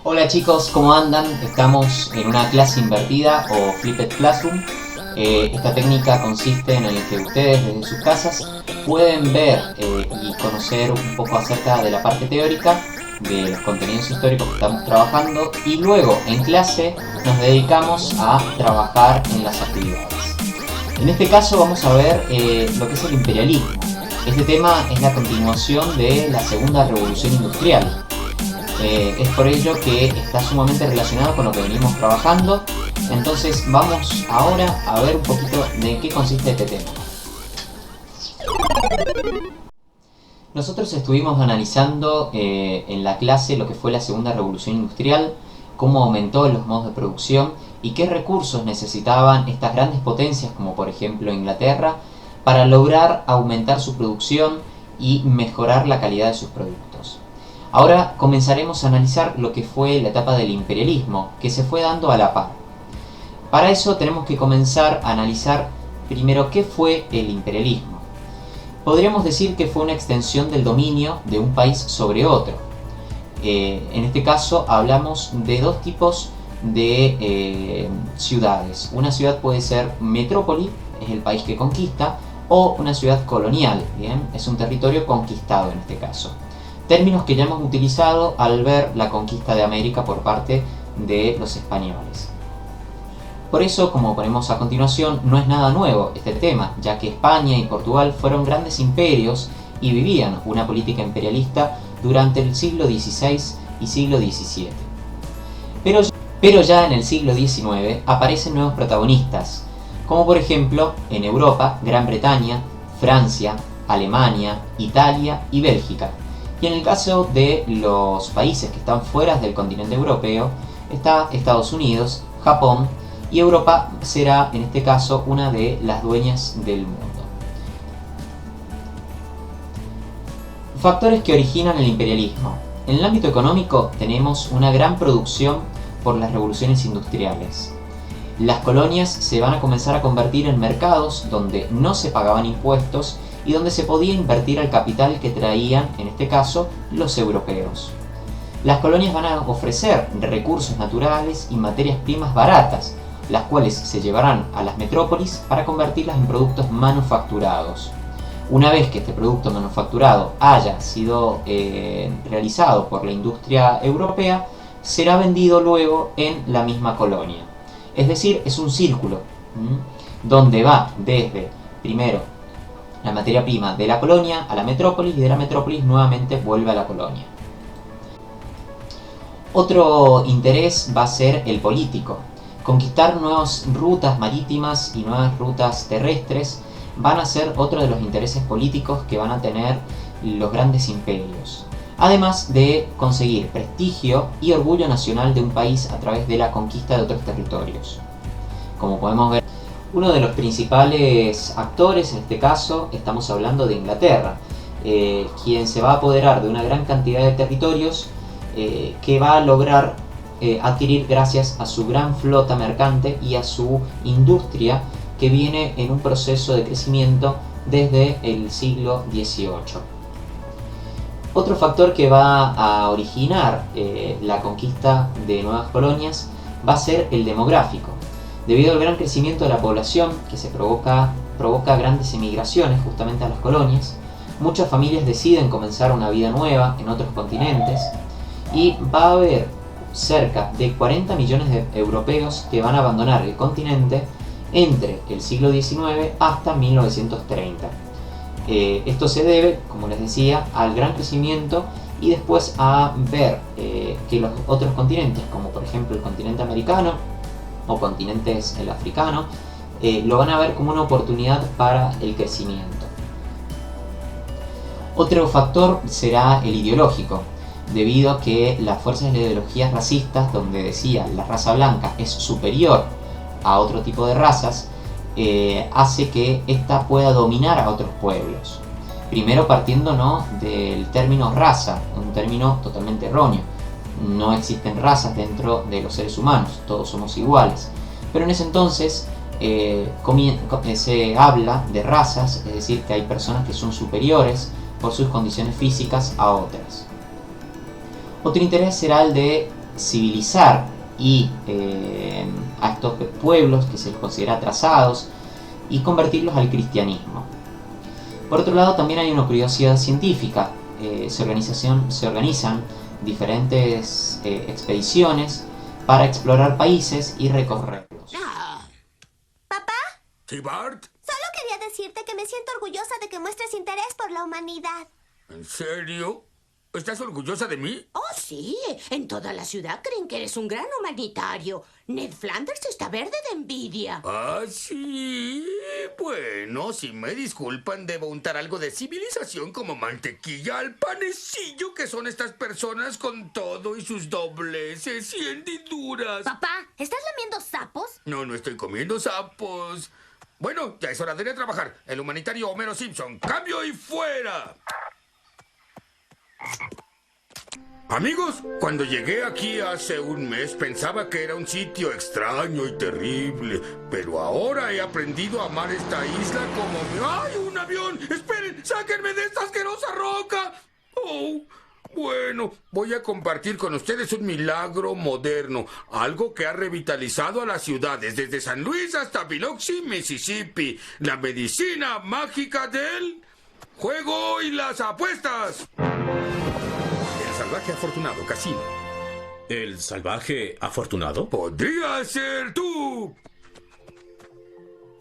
Hola chicos, ¿cómo andan? Estamos en una clase invertida o Flipped Classroom. Esta técnica consiste en el que ustedes desde sus casas pueden ver y conocer un poco acerca de la parte teórica de los contenidos históricos que estamos trabajando y luego en clase nos dedicamos a trabajar en las actividades. En este caso vamos a ver lo que es el imperialismo. Este tema es la continuación de la segunda revolución industrial. Es por ello que está sumamente relacionado con lo que venimos trabajando. Entonces vamos ahora a ver un poquito de qué consiste este tema. Nosotros estuvimos analizando en la clase lo que fue la segunda revolución industrial, cómo aumentó los modos de producción y qué recursos necesitaban estas grandes potencias como por ejemplo Inglaterra para lograr aumentar su producción y mejorar la calidad de sus productos. Ahora comenzaremos a analizar lo que fue la etapa del imperialismo, que se fue dando a la par. Para eso tenemos que comenzar a analizar primero qué fue el imperialismo. Podríamos decir que fue una extensión del dominio de un país sobre otro. En este caso hablamos de dos tipos de ciudades. Una ciudad puede ser metrópoli, es el país que conquista, o una ciudad colonial, ¿bien? Es un territorio conquistado en este caso. Términos que ya hemos utilizado al ver la conquista de América por parte de los españoles. Por eso, como ponemos a continuación, no es nada nuevo este tema, ya que España y Portugal fueron grandes imperios y vivían una política imperialista durante el siglo XVI y siglo XVII. Pero ya en el siglo XIX aparecen nuevos protagonistas, como por ejemplo en Europa, Gran Bretaña, Francia, Alemania, Italia y Bélgica. Y en el caso de los países que están fuera del continente europeo, está Estados Unidos, Japón, y Europa será en este caso una de las dueñas del mundo. Factores que originan el imperialismo. En el ámbito económico tenemos una gran producción por las revoluciones industriales. Las colonias se van a comenzar a convertir en mercados donde no se pagaban impuestos y donde se podía invertir el capital que traían, en este caso, los europeos. Las colonias van a ofrecer recursos naturales y materias primas baratas, las cuales se llevarán a las metrópolis para convertirlas en productos manufacturados. Una vez que este producto manufacturado haya sido realizado por la industria europea, será vendido luego en la misma colonia. Es decir, es un círculo, donde va desde, primero, la materia prima de la colonia a la metrópolis y de la metrópolis nuevamente vuelve a la colonia. Otro interés va a ser el político. Conquistar nuevas rutas marítimas y nuevas rutas terrestres van a ser otro de los intereses políticos que van a tener los grandes imperios. Además de conseguir prestigio y orgullo nacional de un país a través de la conquista de otros territorios. Como podemos ver, uno de los principales actores, en este caso, estamos hablando de Inglaterra, quien se va a apoderar de una gran cantidad de territorios que va a lograr adquirir gracias a su gran flota mercante y a su industria que viene en un proceso de crecimiento desde el siglo XVIII. Otro factor que va a originar la conquista de nuevas colonias va a ser el demográfico. Debido al gran crecimiento de la población que se provoca grandes emigraciones justamente a las colonias, muchas familias deciden comenzar una vida nueva en otros continentes y va a haber cerca de 40 millones de europeos que van a abandonar el continente entre el siglo XIX hasta 1930. Esto se debe, como les decía, al gran crecimiento y después a ver que los otros continentes, como por ejemplo el continente americano o continentes el africano, lo van a ver como una oportunidad para el crecimiento. Otro factor será el ideológico, debido a que las fuerzas de ideologías racistas, donde decía la raza blanca es superior a otro tipo de razas, hace que ésta pueda dominar a otros pueblos. Primero partiendo del término raza, un término totalmente erróneo. No existen razas dentro de los seres humanos, todos somos iguales. Pero en ese entonces se habla de razas, es decir, que hay personas que son superiores por sus condiciones físicas a otras. Otro interés será el de civilizar y a estos pueblos que se les considera atrasados y convertirlos al cristianismo. Por otro lado, también hay una curiosidad científica. Se organizan diferentes expediciones para explorar países y recorrerlos. ¿Papá? ¿Sí, Bart? Solo quería decirte que me siento orgullosa de que muestres interés por la humanidad. ¿En serio? ¿Estás orgullosa de mí? Oh, sí. En toda la ciudad creen que eres un gran humanitario. Ned Flanders está verde de envidia. Ah, sí. Bueno, si me disculpan, debo untar algo de civilización como mantequilla al panecillo que son estas personas con todo y sus dobleces y hendiduras. Papá, ¿estás lamiendo sapos? No, no estoy comiendo sapos. Bueno, ya es hora de ir a trabajar. El humanitario Homero Simpson. ¡Cambio y fuera! Amigos, cuando llegué aquí hace un mes pensaba que era un sitio extraño y terrible, pero ahora he aprendido a amar esta isla como... ¡Ay, un avión! ¡Esperen! ¡Sáquenme de esta asquerosa roca! ¡Oh! Bueno, voy a compartir con ustedes un milagro moderno, algo que ha revitalizado a las ciudades desde San Luis hasta Biloxi, Mississippi. La medicina mágica del juego y las apuestas. El salvaje afortunado, Casino. ¿El salvaje afortunado? ¡Podría ser tú!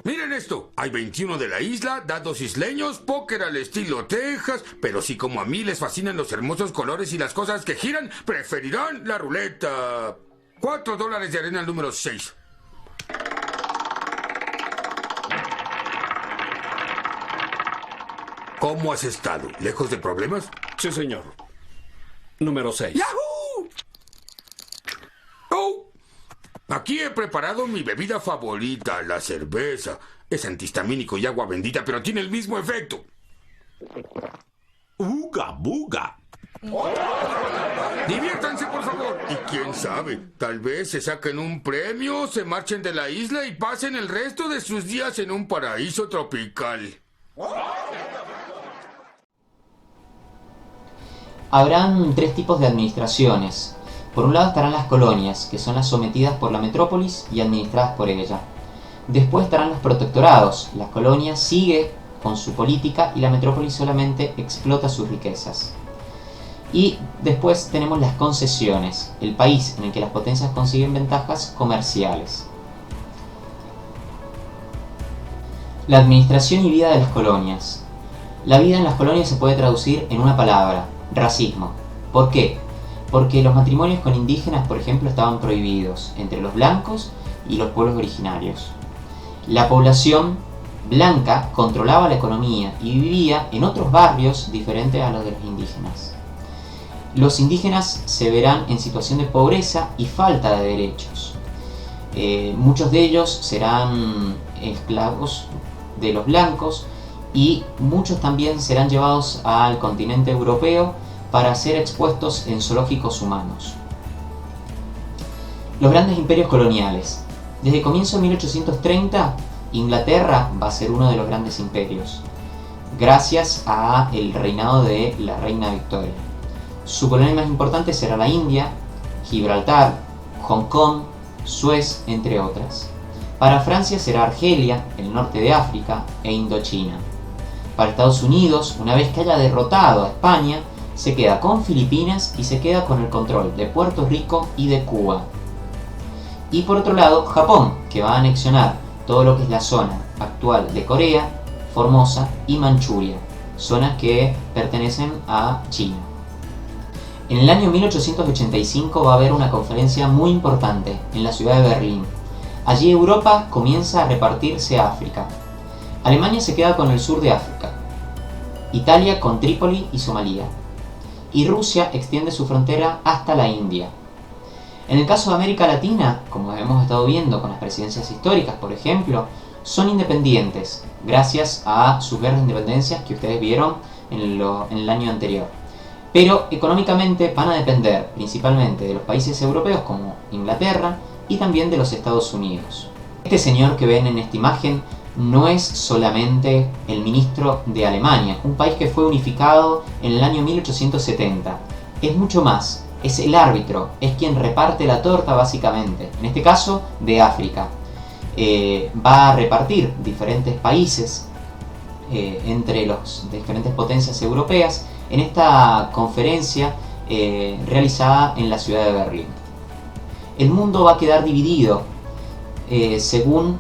Miren esto, hay 21 de la isla, dados isleños, póker al estilo Texas, pero si como a mí les fascinan los hermosos colores y las cosas que giran, preferirán la ruleta. $4 de arena al número 6. ¿Cómo has estado? ¿Lejos de problemas? Sí, señor. Número 6. ¡Yahoo! ¡Oh! Aquí he preparado mi bebida favorita, la cerveza. Es antihistamínico y agua bendita, pero tiene el mismo efecto. ¡Uga buga! Diviértanse, por favor. Y quién sabe, tal vez se saquen un premio, se marchen de la isla y pasen el resto de sus días en un paraíso tropical. Habrán tres tipos de administraciones. Por un lado estarán las colonias, que son las sometidas por la metrópolis y administradas por ella. Después estarán los protectorados. Las colonias siguen con su política y la metrópolis solamente explota sus riquezas. Y después tenemos las concesiones, el país en el que las potencias consiguen ventajas comerciales. La administración y vida de las colonias. La vida en las colonias se puede traducir en una palabra: racismo. ¿Por qué? Porque los matrimonios con indígenas, por ejemplo, estaban prohibidos entre los blancos y los pueblos originarios. La población blanca controlaba la economía y vivía en otros barrios diferentes a los de los indígenas. Los indígenas se verán en situación de pobreza y falta de derechos. Muchos de ellos serán esclavos de los blancos y muchos también serán llevados al continente europeo para ser expuestos en zoológicos humanos. Los grandes imperios coloniales. Desde el comienzo de 1830, Inglaterra va a ser uno de los grandes imperios, gracias al reinado de la reina Victoria. Su colonia más importante será la India, Gibraltar, Hong Kong, Suez, entre otras. Para Francia será Argelia, el norte de África e Indochina. Para Estados Unidos, una vez que haya derrotado a España, se queda con Filipinas y se queda con el control de Puerto Rico y de Cuba. Y por otro lado, Japón, que va a anexionar todo lo que es la zona actual de Corea, Formosa y Manchuria, zonas que pertenecen a China. En el año 1885 va a haber una conferencia muy importante en la ciudad de Berlín. Allí Europa comienza a repartirse a África. Alemania se queda con el sur de África, Italia con Trípoli y Somalia, y Rusia extiende su frontera hasta la India. En el caso de América Latina, como hemos estado viendo con las presidencias históricas, por ejemplo, son independientes gracias a sus guerras de independencia que ustedes vieron en el año anterior. Pero económicamente van a depender principalmente de los países europeos como Inglaterra y también de los Estados Unidos. Este señor que ven en esta imagen no es solamente el ministro de Alemania, un país que fue unificado en el año 1870. Es mucho más. es el árbitro, es quien reparte la torta básicamente, en este caso de África. Va a repartir diferentes países entre las diferentes potencias europeas en esta conferencia realizada en la ciudad de Berlín. El mundo va a quedar dividido según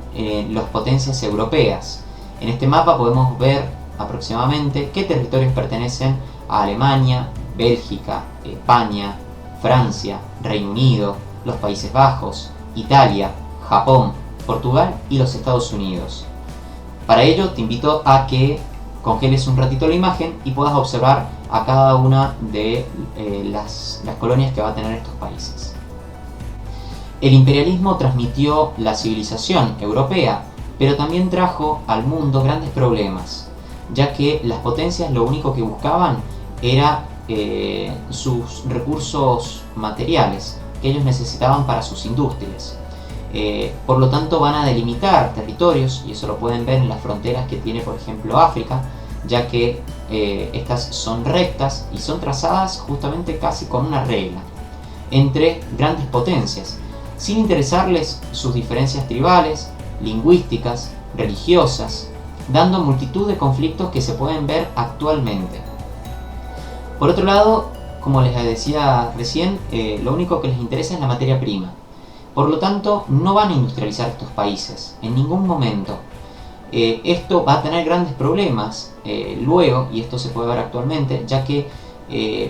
las potencias europeas. En este mapa podemos ver aproximadamente qué territorios pertenecen a Alemania, Bélgica, España, Francia, Reino Unido, los Países Bajos, Italia, Japón, Portugal y los Estados Unidos. Para ello te invito a que congeles un ratito la imagen y puedas observar a cada una de las colonias que va a tener estos países. El imperialismo transmitió la civilización europea, pero también trajo al mundo grandes problemas, ya que las potencias lo único que buscaban era sus recursos materiales que ellos necesitaban para sus industrias. Por lo tanto van a delimitar territorios, y eso lo pueden ver en las fronteras que tiene por ejemplo África, ya que estas son rectas y son trazadas justamente casi con una regla entre grandes potencias, sin interesarles sus diferencias tribales, lingüísticas, religiosas, dando multitud de conflictos que se pueden ver actualmente. Por otro lado, como les decía recién, lo único que les interesa es la materia prima. Por lo tanto, no van a industrializar estos países en ningún momento. Esto va a tener grandes problemas luego, y esto se puede ver actualmente, ya que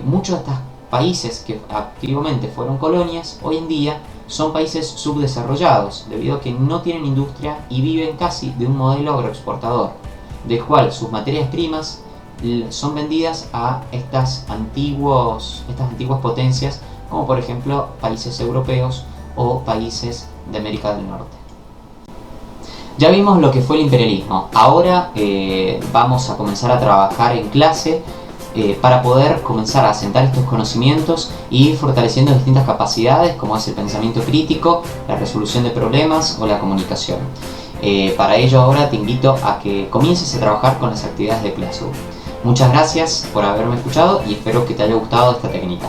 muchos de estos países que activamente fueron colonias, hoy en día son países subdesarrollados, debido a que no tienen industria y viven casi de un modelo agroexportador, del cual sus materias primas son vendidas a estas antiguas potencias, como por ejemplo países europeos o países de América del Norte. Ya vimos lo que fue el imperialismo. Ahora vamos a comenzar a trabajar en clase para poder comenzar a asentar estos conocimientos y ir fortaleciendo distintas capacidades, como es el pensamiento crítico, la resolución de problemas o la comunicación. Para ello ahora te invito a que comiences a trabajar con las actividades de Classroom. Muchas gracias por haberme escuchado y espero que te haya gustado esta técnica.